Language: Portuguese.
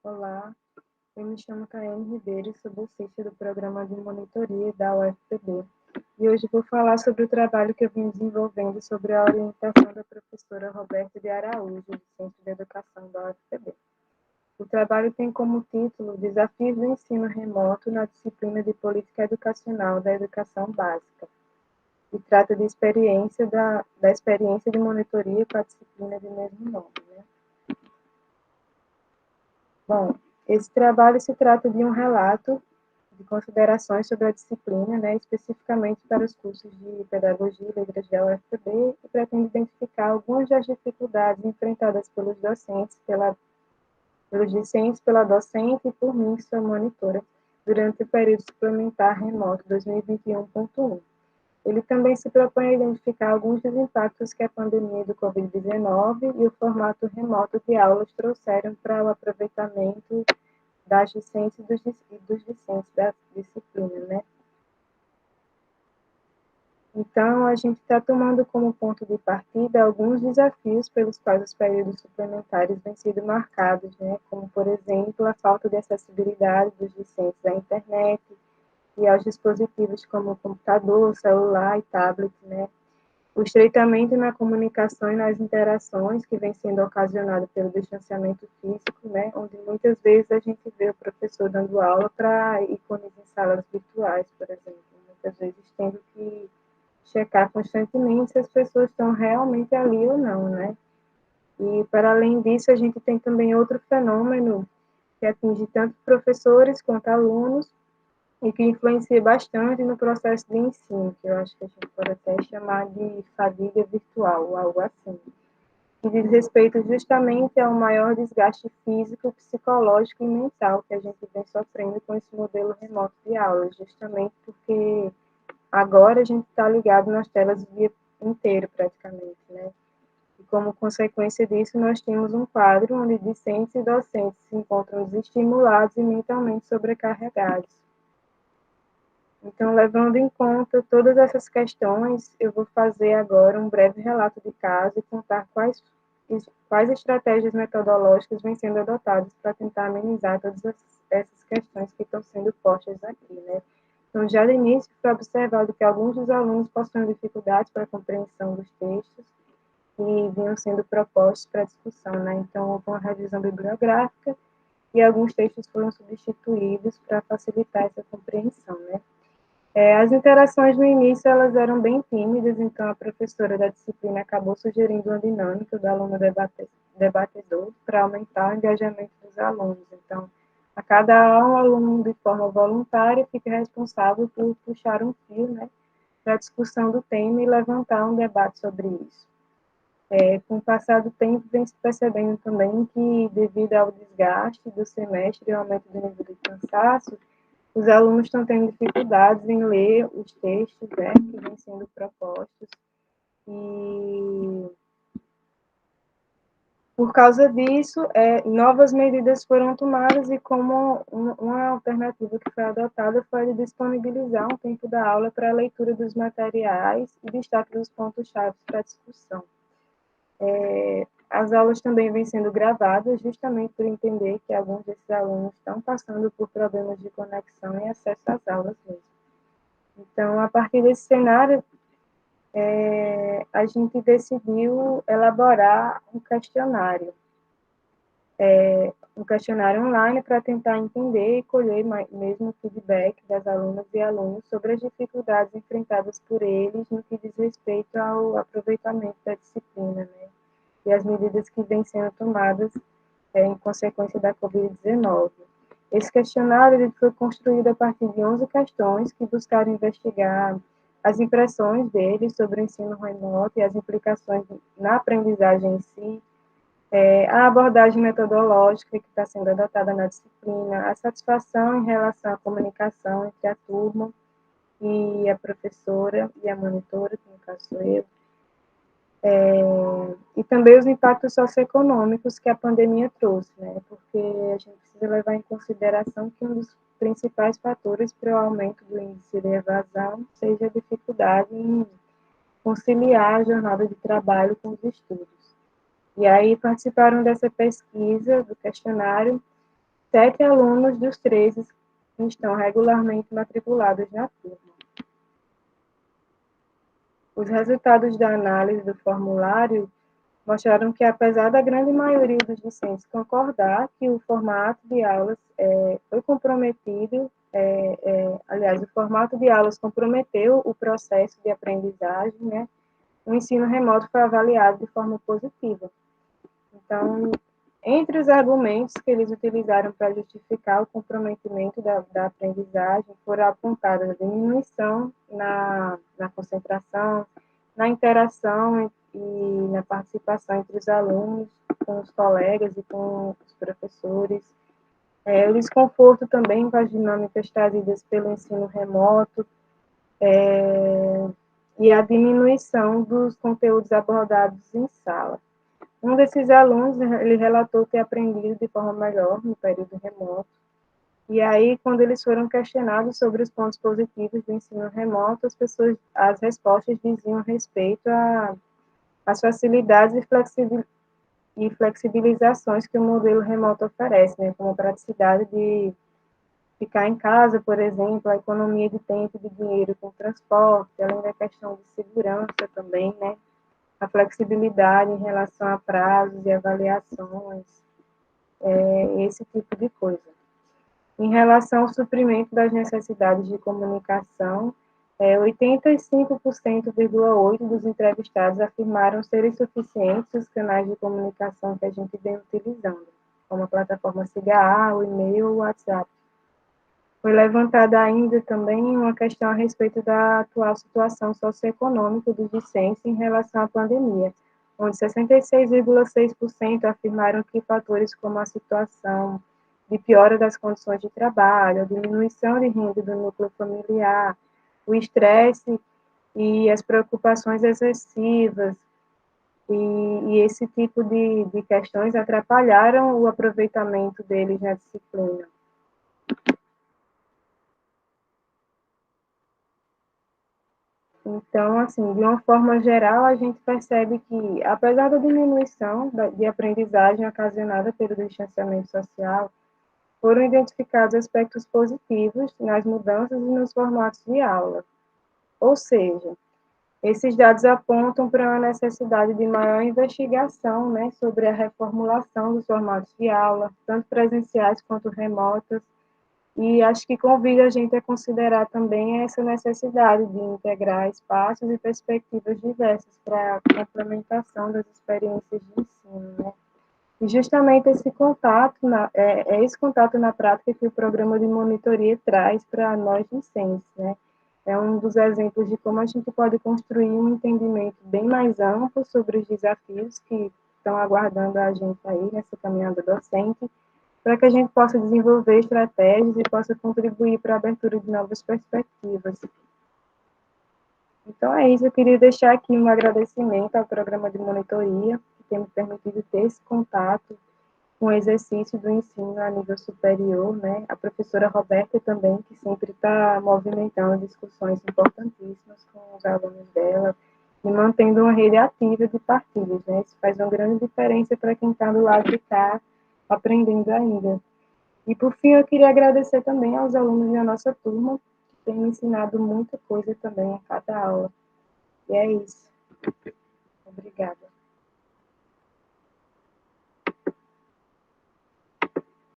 Olá, eu me chamo Caiane Ribeiro e sou bolsista do Programa de Monitoria da UFPB. E hoje vou falar sobre o trabalho que eu vim desenvolvendo sobre a orientação da professora Roberta de Araújo, do Centro de Educação da UFPB. O trabalho tem como título Desafios do Ensino Remoto na disciplina de Política Educacional da Educação Básica, e trata de da experiência de monitoria com a disciplina de mesmo nome, né? Bom, esse trabalho se trata de um relato de considerações sobre a disciplina, né, especificamente para os cursos de Pedagogia e Letras da UFPB, e pretende identificar algumas das dificuldades enfrentadas pelos discentes, pela docente e por mim, que sou monitora, durante o período suplementar remoto 2021.1. Ele também se propõe a identificar alguns dos impactos que a pandemia do Covid-19 e o formato remoto de aulas trouxeram para o aproveitamento das discentes e dos discentes da disciplina, né? Então, a gente está tomando como ponto de partida alguns desafios pelos quais os períodos suplementares vêm sido marcados, né? Como, por exemplo, a falta de acessibilidade dos discentes à internet e aos dispositivos como computador, celular e tablet, né? O estreitamento na comunicação e nas interações que vem sendo ocasionado pelo distanciamento físico, né, onde muitas vezes a gente vê o professor dando aula para ícones em salas virtuais, por exemplo, muitas vezes tendo que checar constantemente se as pessoas estão realmente ali ou não, né? E, para além disso, a gente tem também outro fenômeno que atinge tanto professores quanto alunos, e que influencia bastante no processo de ensino, que eu acho que a gente pode até chamar de fadiga virtual, algo assim, que diz respeito justamente ao maior desgaste físico, psicológico e mental que a gente vem sofrendo com esse modelo remoto de aula, justamente porque agora a gente está ligado nas telas o dia inteiro, praticamente, né? E como consequência disso, nós temos um quadro onde discentes e docentes se encontram desestimulados e mentalmente sobrecarregados. Então, levando em conta todas essas questões, eu vou fazer agora um breve relato de caso e contar quais estratégias metodológicas vêm sendo adotadas para tentar amenizar todas essas questões que estão sendo postas aqui, né? Então, já de início, foi observado que alguns dos alunos possuem dificuldades para a compreensão dos textos que vinham sendo propostos para discussão, né? Então, houve uma revisão bibliográfica e alguns textos foram substituídos para facilitar essa compreensão, né? As interações no início elas eram bem tímidas, então a professora da disciplina acabou sugerindo uma dinâmica do aluno debatedor para aumentar o engajamento dos alunos. Então, a cada aula, o aluno, de forma voluntária, fica responsável por puxar um fio, né, para a discussão do tema e levantar um debate sobre isso. Com o passar do tempo, vem se percebendo também que, devido ao desgaste do semestre e ao aumento do nível de cansaço, os alunos estão tendo dificuldades em ler os textos, né, que vêm sendo propostos, e por causa disso, novas medidas foram tomadas e como uma alternativa que foi adotada foi a de disponibilizar um tempo da aula para a leitura dos materiais e destaque dos pontos-chave para a discussão. As aulas também vêm sendo gravadas justamente por entender que alguns desses alunos estão passando por problemas de conexão e acesso às aulas mesmo. Então, a partir desse cenário, a gente decidiu elaborar um questionário online para tentar entender e colher mesmo o feedback das alunas e alunos sobre as dificuldades enfrentadas por eles no que diz respeito ao aproveitamento da disciplina, né? E as medidas que vêm sendo tomadas em consequência da Covid-19. Esse questionário ele foi construído a partir de 11 questões que buscaram investigar as impressões deles sobre o ensino remoto e as implicações na aprendizagem em si, a abordagem metodológica que está sendo adotada na disciplina, a satisfação em relação à comunicação entre a turma e a professora e a monitora, que no caso sou eu, e também os impactos socioeconômicos que a pandemia trouxe, né? Porque a gente precisa levar em consideração que um dos principais fatores para o aumento do índice de evasão seja a dificuldade em conciliar a jornada de trabalho com os estudos. E aí participaram dessa pesquisa, do questionário, 7 alunos dos 13 estão regularmente matriculados na turma. Os resultados da análise do formulário mostraram que, apesar da grande maioria dos discentes concordar que o formato de aulas foi comprometido, aliás, o formato de aulas comprometeu o processo de aprendizagem, né? O ensino remoto foi avaliado de forma positiva. Então, entre os argumentos que eles utilizaram para justificar o comprometimento da aprendizagem, foram apontadas a diminuição na concentração, na interação e na participação entre os alunos, com os colegas e com os professores, o desconforto também com as dinâmicas trazidas pelo ensino remoto, e a diminuição dos conteúdos abordados em sala. Um desses alunos, ele relatou ter aprendido de forma melhor no período remoto. E aí, quando eles foram questionados sobre os pontos positivos do ensino remoto, as respostas diziam respeito às facilidades e flexibilizações que o modelo remoto oferece, né, como a praticidade de ficar em casa, por exemplo, a economia de tempo e de dinheiro com transporte, além da questão de segurança também, né, a flexibilidade em relação a prazos e avaliações, esse tipo de coisa. Em relação ao suprimento das necessidades de comunicação, 85,8% dos entrevistados afirmaram serem suficientes os canais de comunicação que a gente vem utilizando, como a plataforma CIGA, o e-mail, o WhatsApp. Foi levantada ainda também uma questão a respeito da atual situação socioeconômica dos discentes em relação à pandemia, onde 66,6% afirmaram que fatores como a situação de piora das condições de trabalho, a diminuição de renda do núcleo familiar, o estresse e as preocupações excessivas e esse tipo de questões atrapalharam o aproveitamento deles na disciplina. Então, assim, de uma forma geral, a gente percebe que, apesar da diminuição de aprendizagem ocasionada pelo distanciamento social, foram identificados aspectos positivos nas mudanças e nos formatos de aula. Ou seja, esses dados apontam para uma necessidade de maior investigação, né, sobre a reformulação dos formatos de aula, tanto presenciais quanto remotas, e acho que convida a gente a considerar também essa necessidade de integrar espaços e perspectivas diversas para a complementação das experiências de ensino, né? E justamente esse contato, esse contato na prática que o programa de monitoria traz para nós docentes, né? É um dos exemplos de como a gente pode construir um entendimento bem mais amplo sobre os desafios que estão aguardando a gente aí nessa caminhada docente, para que a gente possa desenvolver estratégias e possa contribuir para a abertura de novas perspectivas. Então é isso, eu queria deixar aqui um agradecimento ao programa de monitoria, que tem me permitido ter esse contato com o exercício do ensino a nível superior, né? A professora Roberta também, que sempre está movimentando discussões importantíssimas com os alunos dela e mantendo uma rede ativa de partilhas, né? Isso faz uma grande diferença para quem está do lado de cá aprendendo ainda. E, por fim, eu queria agradecer também aos alunos da nossa turma, que têm me ensinado muita coisa também a cada aula. E é isso.